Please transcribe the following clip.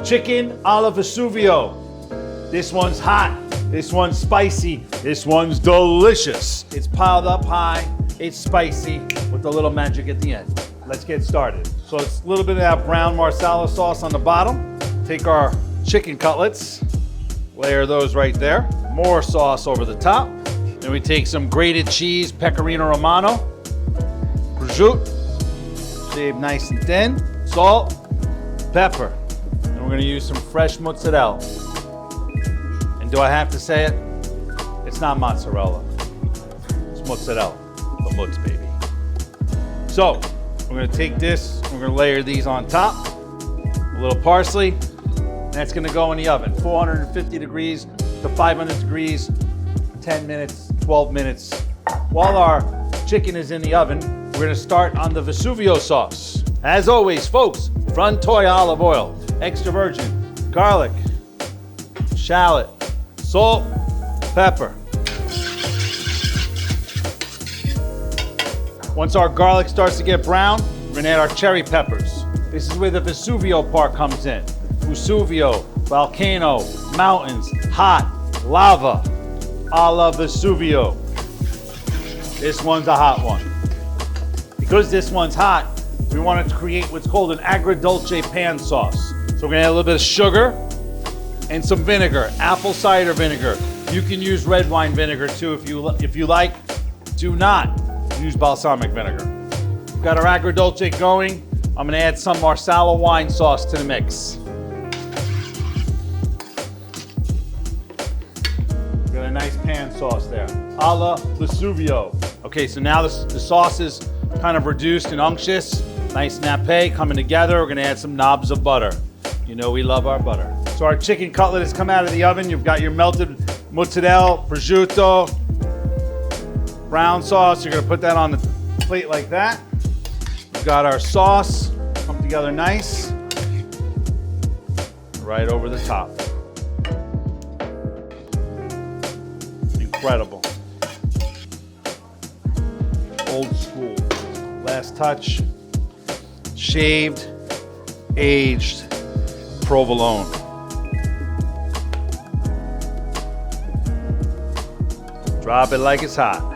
Chicken alla Vesuvio. This one's hot. This one's spicy. This one's delicious. It's piled up high. It's spicy with a little magic at the end. Let's get started. So it's a little bit of that brown marsala sauce on the bottom. Take our chicken cutlets, layer those right there. More sauce over the top. Then we take some grated cheese, pecorino romano, prosciutto, shaved nice and thin, salt, pepper. And we're gonna use some fresh mozzarella. And do I have to say it? It's not mozzarella. It's mozzarella, the mozz baby. So we're gonna take this, we're gonna layer these on top. A little parsley. That's gonna go in the oven, 450 degrees to 500 degrees, 10 minutes, 12 minutes. While our chicken is in the oven, we're gonna start on the Vesuvio sauce. As always, folks, Frontoy olive oil, extra virgin, garlic, shallot, salt, pepper. Once our garlic starts to get brown, we're gonna add our cherry peppers. This is where the Vesuvio part comes in. Vesuvio, volcano, mountains, hot, lava, Alla Vesuvio. This one's a hot one. Because this one's hot, we wanted to create what's called an agrodolce pan sauce. So we're gonna add a little bit of sugar and some vinegar, apple cider vinegar. You can use red wine vinegar too if you like. Do not use balsamic vinegar. We've got our agrodolce going. I'm gonna add some marsala wine sauce to the mix. Got a nice pan sauce there. Alla Vesuvio. Okay, so now the sauce is kind of reduced and unctuous. Nice nappe coming together. We're gonna add some knobs of butter. You know we love our butter. So our chicken cutlet has come out of the oven. You've got your melted mozzarella, prosciutto, brown sauce. You're gonna put that on the plate like that. We've got our sauce come together nice. Right over the top. Incredible. Old school. Last touch. Shaved, aged provolone. Drop it like it's hot.